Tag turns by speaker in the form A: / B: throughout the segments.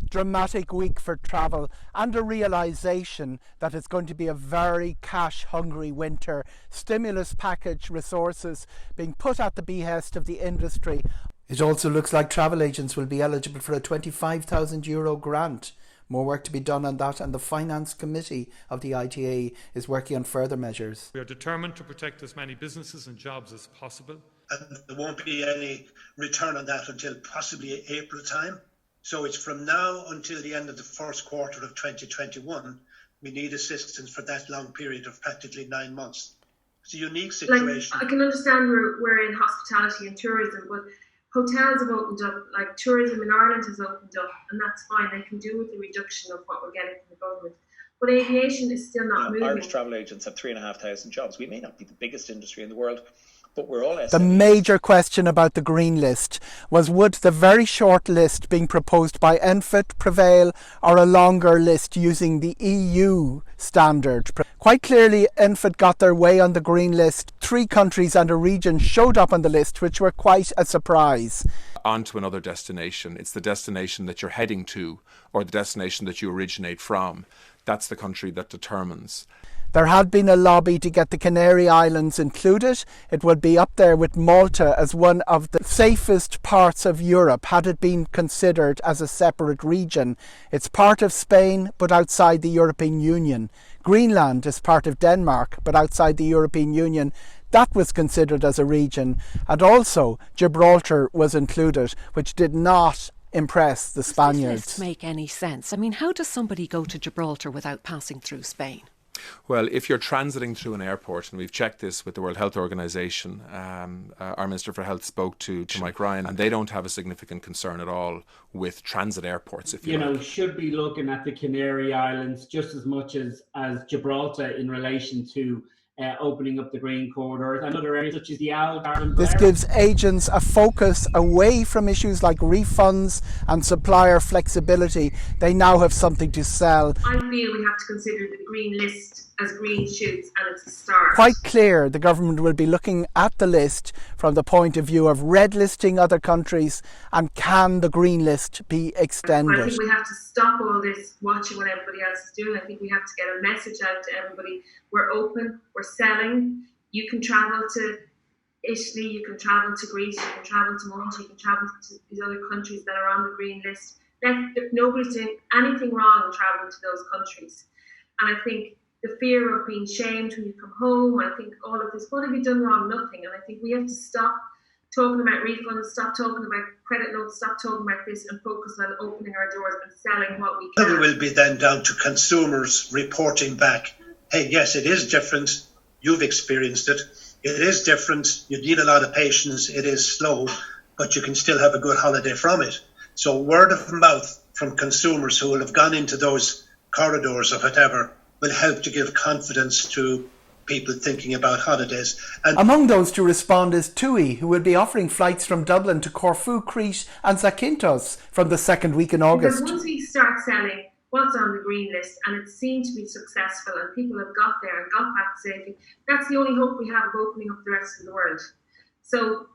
A: dramatic week for travel and a realisation that it's going to be a very cash-hungry winter. Stimulus package resources being put at the behest of the industry. It also looks like travel agents will be eligible for a €25,000 grant. More work to be done on that, and the Finance Committee of the ITAA is working on further measures.
B: We are determined to protect as many businesses and jobs as possible.
C: And there won't be any return on that until possibly April time. So it's from now until the end of the first quarter of 2021, we need assistance for that long period of practically 9 months. It's a unique situation.
D: I can understand we're in hospitality and tourism, but hotels have opened up, like tourism in Ireland has opened up, and that's fine. They can do with the reduction of what we're getting from the government. But aviation is still not moving.
E: Irish travel agents have 3,500 jobs. We may not be the biggest industry in the world, but we're all SMEs.
A: The major question about the green list was, would the very short list being proposed by ENFIT prevail, or a longer list using the EU standard? Quite clearly, ENFIT got their way on the green list. 3 countries and a region showed up on the list, which were quite a surprise.
F: On to another destination. It's the destination that you're heading to, or the destination that you originate from. That's the country that determines.
A: There had been a lobby to get the Canary Islands included. It would be up there with Malta as one of the safest parts of Europe had it been considered as a separate region. It's part of Spain but outside the European Union. Greenland is part of Denmark but outside the European Union. That was considered as a region. And also Gibraltar was included, which did not impress the Spaniards.
G: Does this make any sense? I mean, how does somebody go to Gibraltar without passing through Spain?
F: Well, if you're transiting through an airport, and we've checked this with the World Health Organization, our Minister for Health spoke to Mike Ryan, and they don't have a significant concern at all with transit airports, if you like.
H: Should be looking at the Canary Islands just as much as Gibraltar in relation to opening up the green corridors and other areas such as the Algarve.
A: This gives agents a focus away from issues like refunds and supplier flexibility. They now have something to sell.
D: I feel we have to consider the green list as green shoots, and it's a start.
A: Quite clear the government will be looking at the list from the point of view of red listing other countries, and can the green list be extended?
D: I think we have to stop all this watching what everybody else is doing. I think we have to get a message out to everybody. We're open, we're selling. You can travel to Italy, you can travel to Greece, you can travel to Malta, you can travel to these other countries that are on the green list. Nobody's doing anything wrong traveling to those countries. And I think the fear of being shamed when you come home, I think all of this, what have you done wrong? Nothing. And I think we have to stop talking about refunds, stop talking about credit notes, stop talking about this, and focus on opening our doors and selling what we can.
C: It will be then down to consumers reporting back, hey, yes, it is different. You've experienced it. It is different. You need a lot of patience. It is slow, but you can still have a good holiday from it. So word of mouth from consumers who will have gone into those corridors or whatever will help to give confidence to people thinking about holidays. And
A: among those to respond is TUI, who will be offering flights from Dublin to Corfu, Crete and Zakynthos from the second week in August.
D: Because once we start selling what's on the green list and it seemed to be successful and people have got there and got back safely, that's the only hope we have of opening up the rest of the world. So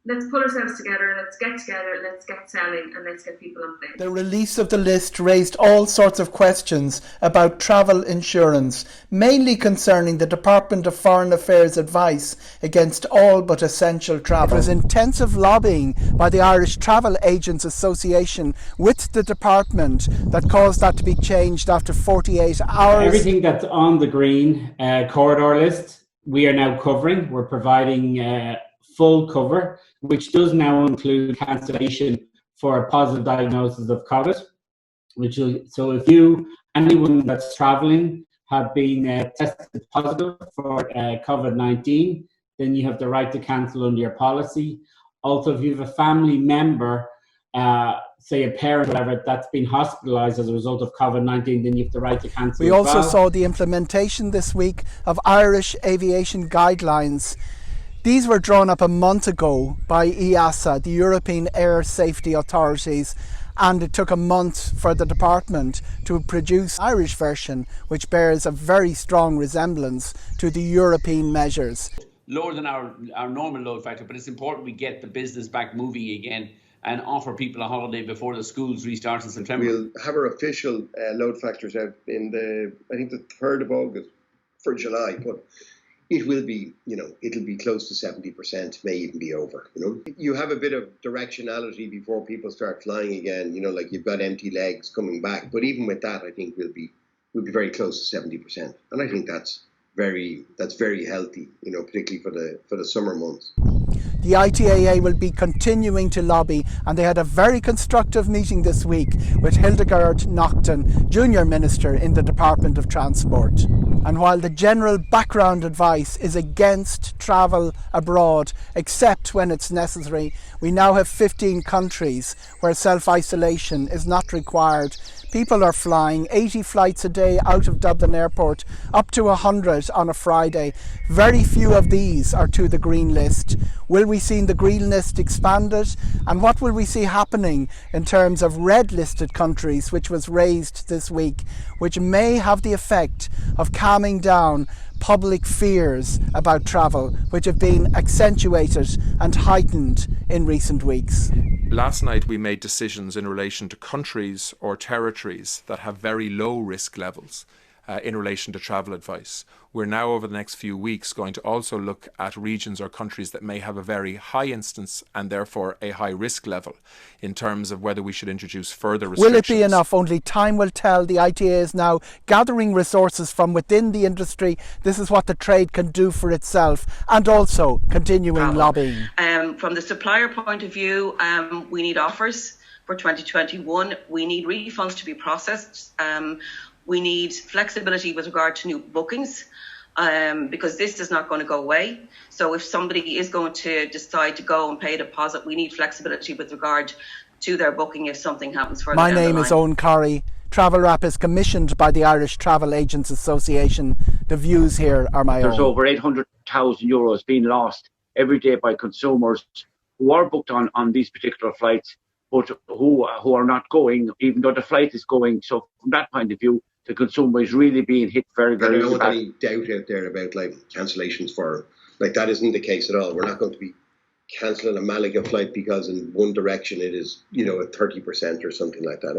D: let's pull ourselves together, let's get together, let's get selling, and let's get people on planes.
A: The release of the list raised all sorts of questions about travel insurance, mainly concerning the Department of Foreign Affairs advice against all but essential travel. There was intensive lobbying by the Irish Travel Agents Association with the department that caused that to be changed after 48 hours.
H: Everything that's on the green corridor list, we are now covering. We're providing full cover, which does now include cancellation for a positive diagnosis of COVID. So if anyone that's travelling have been tested positive for COVID-19, then you have the right to cancel under your policy. Also, if you have a family member, say a parent or whatever, that's been hospitalised as a result of COVID-19, then you have the right to cancel.
A: We also saw the implementation this week of Irish aviation guidelines. These were drawn up a month ago by EASA, the European Air Safety Authorities, and it took a month for the department to produce an Irish version, which bears a very strong resemblance to the European measures.
I: Lower than our normal load factor, but it's important we get the business back moving again and offer people a holiday before the schools restart in September.
J: We'll have our official load factors out in the 3rd of August for July, but it will be, it'll be close to 70%, may even be over, You have a bit of directionality before people start flying again, like you've got empty legs coming back. But even with that, I think we'll be very close to 70%. And I think that's very healthy, particularly for the summer months.
A: The ITAA will be continuing to lobby, and they had a very constructive meeting this week with Hildegard Naughton, Junior Minister in the Department of Transport. And while the general background advice is against travel abroad, except when it's necessary, we now have 15 countries where self-isolation is not required. People are flying 80 flights a day out of Dublin Airport, up to 100 on a Friday. Very few of these are to the green list. Will we see the green list expanded? And what will we see happening in terms of red listed countries, which was raised this week, which may have the effect of calming down public fears about travel, which have been accentuated and heightened in recent weeks?
F: Last night we made decisions in relation to countries or territories that have very low risk levels in relation to travel advice. We're now, over the next few weeks, going to also look at regions or countries that may have a very high instance and therefore a high risk level in terms of whether we should introduce further restrictions.
A: Will it be enough? Only time will tell. The ITA is now gathering resources from within the industry. This is what the trade can do for itself, and also continuing lobbying.
K: From the supplier point of view, we need offers for 2021. We need refunds to be processed. We need flexibility with regard to new bookings, because this is not going to go away. So if somebody is going to decide to go and pay a deposit, we need flexibility with regard to their booking if something happens further down the line.
A: My name is Owen Corrie. Travelwrap is commissioned by the Irish Travel Agents Association. The views here are my own.
L: There's over 800,000 euros being lost every day by consumers who are booked on these particular flights, but who are not going, even though the flight is going. So from that point of view, the consumer is really being hit very, very
J: badly. I don't want
L: any
J: doubt out there about cancellations for that isn't the case at all. We're not going to be cancelling a Malaga flight because in one direction it is, at 30% or something like that.